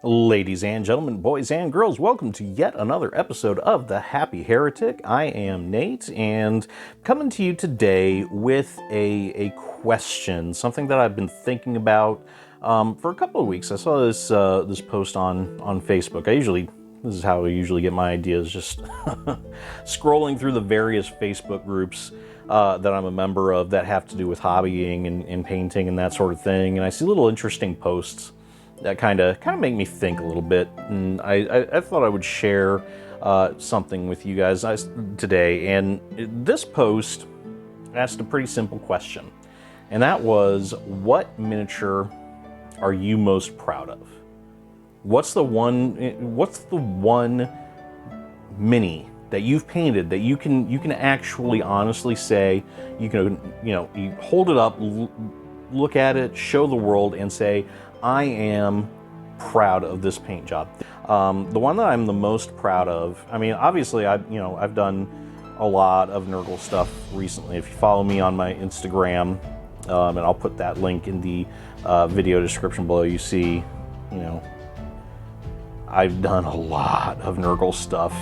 Ladies and gentlemen, boys and girls, welcome to yet another episode of the Happy Heretic. I am Nate, and coming to you today with a question, something that I've been thinking about for a couple of weeks. I saw this post on Facebook. This is how I usually get my ideas, just scrolling through the various Facebook groups that I'm a member of that have to do with hobbying and painting and that sort of thing. And I see little interesting posts that kind of make me think a little bit, and I thought I would share something with you guys today. And this post asked a pretty simple question, and that was, what miniature are you most proud of? What's the one mini that you've painted that you can actually honestly say, you hold it up, look at it, show the world, and say, I am proud of this paint job. The one that I'm the most proud of, I mean, obviously I've done a lot of Nurgle stuff recently. If you follow me on my Instagram, and I'll put that link in the video description below, you see, I've done a lot of Nurgle stuff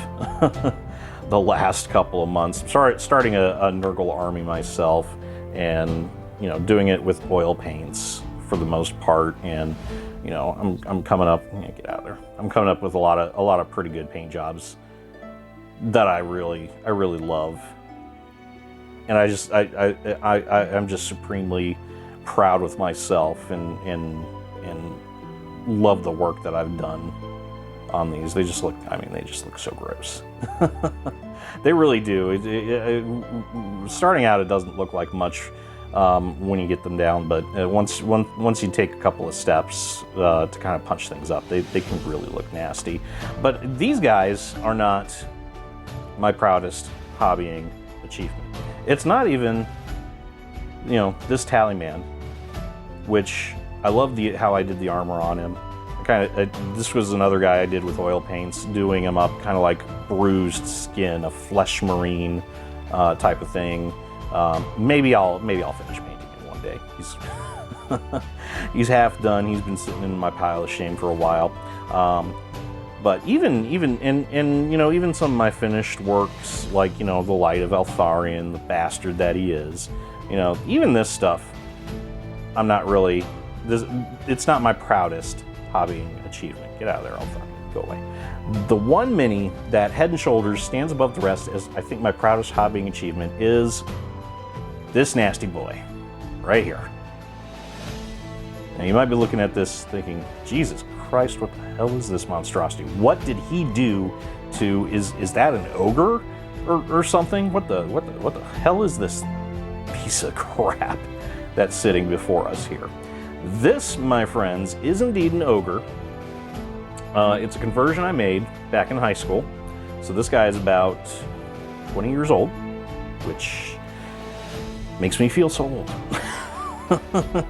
the last couple of months. I'm starting a Nurgle army myself, and doing it with oil paints for the most part, and I'm coming up. Get out of there! I'm coming up with a lot of pretty good paint jobs that I really love, and I'm just supremely proud with myself and love the work that I've done on these. They just look so gross. They really do. Starting out, it doesn't look like much when you get them down, but once you take a couple of steps to kind of punch things up, they can really look nasty. But these guys are not my proudest hobbying achievement. It's not even this tally man, which I love how I did the armor on him. This was another guy I did with oil paints, doing him up kind of like bruised skin, a flesh marine type of thing. Maybe I'll finish painting him one day. He's half done. He's been sitting in my pile of shame for a while. But even some of my finished works, like the Light of Eltharion, the bastard that he is, even this stuff, I'm not really. It's not my proudest hobbying achievement. Get out of there, Eltharion. Go away. The one mini that head and shoulders stands above the rest as I think my proudest hobbying achievement is this nasty boy right here. Now you might be looking at this thinking, Jesus Christ, what the hell is this monstrosity? What did he do to, is that an ogre or something? What the hell is this piece of crap that's sitting before us here? This, my friends, is indeed an ogre. It's a conversion I made back in high school. So this guy is about 20 years old, which makes me feel so old.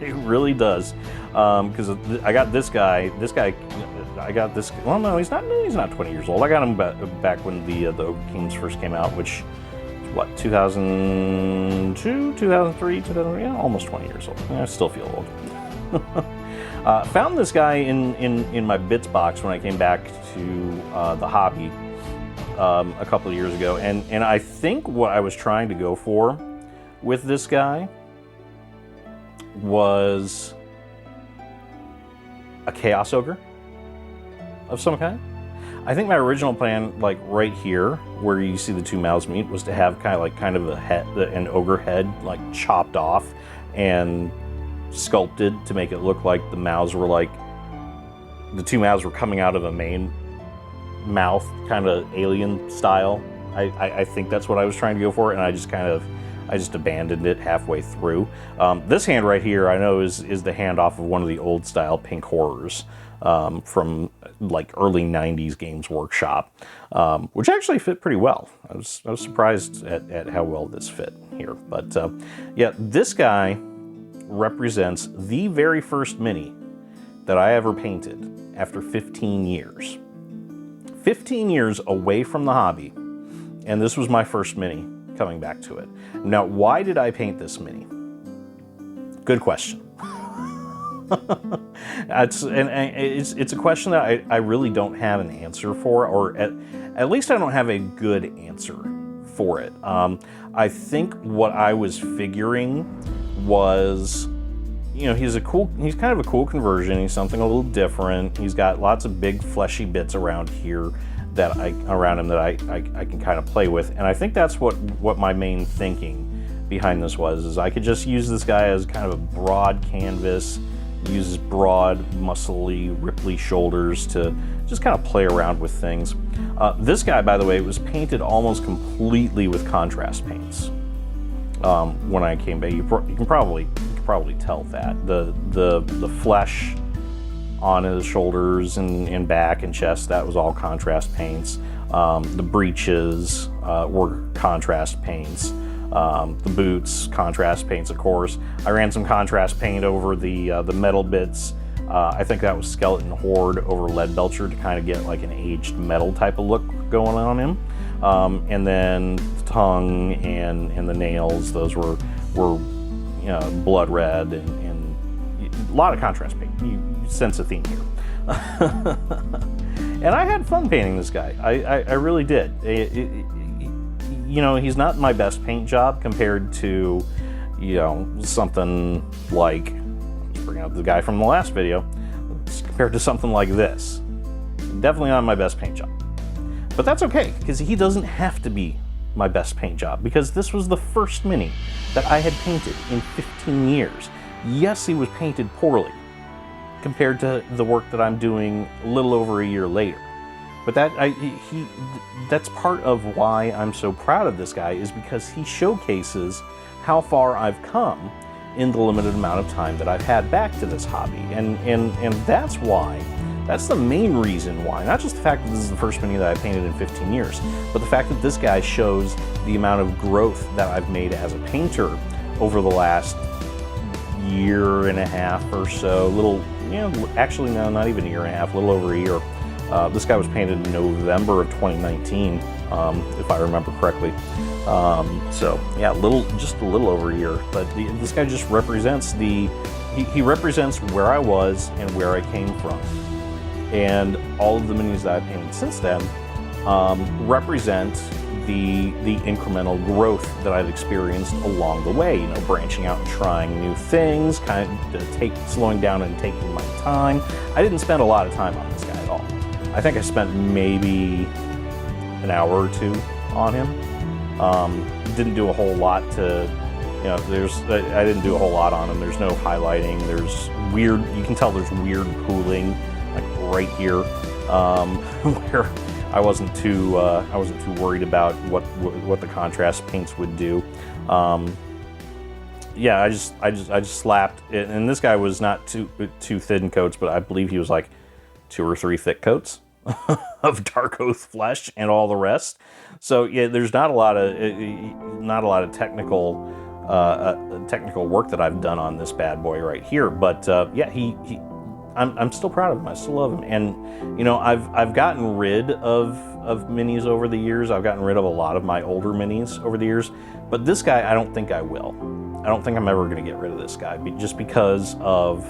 It really does. Because I got this guy, well, no, he's not 20 years old. I got him back when the Ogre Kings first came out, which, what, 2002, 2003, 2003, yeah, almost 20 years old. I still feel old. Found this guy in my bits box when I came back to the hobby a couple of years ago, and I think what I was trying to go for with this guy was a Chaos Ogre of some kind. I think my original plan, like right here where you see the two mouths meet, was to have kind of a head, an ogre head, like chopped off and sculpted to make it look like the mouths were like the two mouths were coming out of a main mouth, kind of alien style. I think that's what I was trying to go for, and I just abandoned it halfway through. This hand right here, I know is the hand off of one of the old style Pink Horrors from like early 90s Games Workshop, which actually fit pretty well. I was surprised at how well this fit here. But yeah, this guy represents the very first mini that I ever painted after 15 years. 15 years away from the hobby, and this was my first mini coming back to it. Now, why did I paint this mini? Good question. It's a question that I really don't have an answer for, or at least I don't have a good answer for it. I think what I was figuring was, you know, he's kind of a cool conversion. He's something a little different. He's got lots of big fleshy bits around here around him that I can kind of play with. And I think that's what my main thinking behind this was, is I could just use this guy as kind of a broad canvas, use his broad, muscly, ripply shoulders to just kind of play around with things. This guy, by the way, was painted almost completely with contrast paints. When I came back, you can probably tell that the flesh on his shoulders and back and chest, that was all contrast paints. The breeches were contrast paints. The boots, contrast paints, of course. I ran some contrast paint over the metal bits. I think that was Skeleton Horde over Leadbelcher to kind of get like an aged metal type of look going on him. And then the tongue and the nails, those were you know, blood red and a lot of contrast paint. You sense a theme here. And I had fun painting this guy. I really did. You know, he's not my best paint job compared to, you know, something like, let's bring out the guy from the last video, compared to something like this. Definitely not my best paint job. But that's okay, because he doesn't have to be my best paint job, because this was the first mini that I had painted in 15 years. Yes, he was painted poorly compared to the work that I'm doing a little over a year later. But that's part of why I'm so proud of this guy, is because he showcases how far I've come in the limited amount of time that I've had back to this hobby. And that's why, that's the main reason why, not just the fact that this is the first mini that I painted in 15 years, but the fact that this guy shows the amount of growth that I've made as a painter over the last year and a half or so. Actually, no, not even a year and a half, a little over a year. This guy was painted in November of 2019, if I remember correctly. So yeah, just a little over a year. But this guy just represents he represents where I was and where I came from. And all of the minis that I've painted since then represent the incremental growth that I've experienced along the way. You know, branching out and trying new things, kind of slowing down and taking my time. I didn't spend a lot of time on this guy at all. I think I spent maybe an hour or two on him. Didn't do a whole lot to, you know, I didn't do a whole lot on him. There's no highlighting. There's weird, you can tell there's weird pooling, like right here, where I wasn't too worried about what the contrast paints would do. Yeah, I just slapped it, and this guy was not too thin coats, but I believe he was like 2 or 3 thick coats of dark oath flesh and all the rest. So yeah, there's not a lot of technical work that I've done on this bad boy right here. But yeah, I'm still proud of him. I still love him. And you know, I've gotten rid of minis over the years. I've gotten rid of a lot of my older minis over the years. But this guy, I don't think I will. I don't think I'm ever going to get rid of this guy, just because of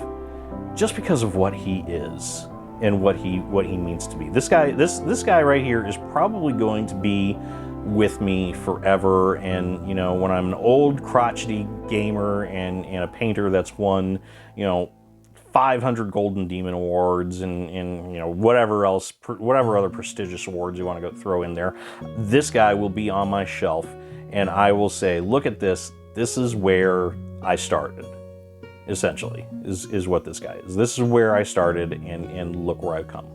what he is and what he means to be. This guy right here is probably going to be with me forever. And you know, when I'm an old crotchety gamer and a painter that's won, you know, 500 Golden Demon Awards and you know, whatever other prestigious awards you want to go throw in there, this guy will be on my shelf, and I will say, look at this. This is where I started. Essentially, is what this guy is. This is where I started, and look where I've come.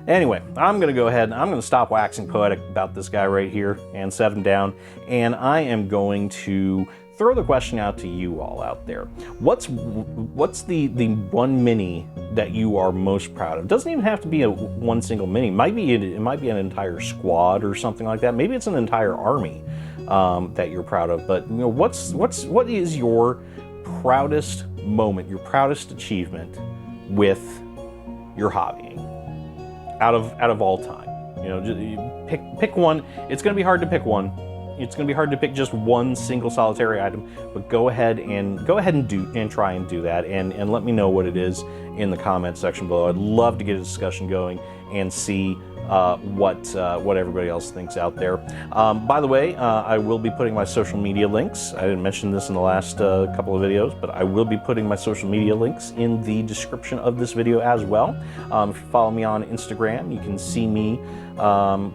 Anyway, I'm going to go ahead and I'm going to stop waxing poetic about this guy right here and set him down, and I am going to throw the question out to you all out there. What's the one mini that you are most proud of? It doesn't even have to be one single mini. It might be an entire squad or something like that. Maybe it's an entire army that you're proud of. But you know, what is your proudest moment, your proudest achievement with your hobbying out of all time? You know, pick one. It's going to be hard to pick one. It's going to be hard to pick just one single solitary item, but go ahead and try and do that, and let me know what it is in the comment section below. I'd love to get a discussion going and see what everybody else thinks out there. By the way, I will be putting my social media links. I didn't mention this in the last couple of videos, but I will be putting my social media links in the description of this video as well. If you follow me on Instagram, you can see me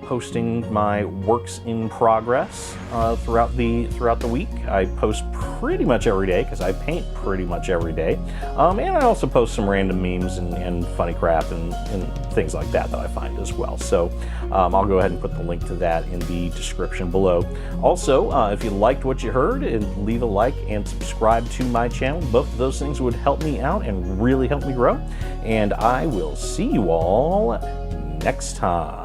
posting my works in progress throughout the week. I post pretty much every day because I paint pretty much every day, and I also post some random memes and funny crap and things like that I find as well. So I'll go ahead and put the link to that in the description below. Also, if you liked what you heard, and leave a like and subscribe to my channel. Both of those things would help me out and really help me grow. And I will see you all next time.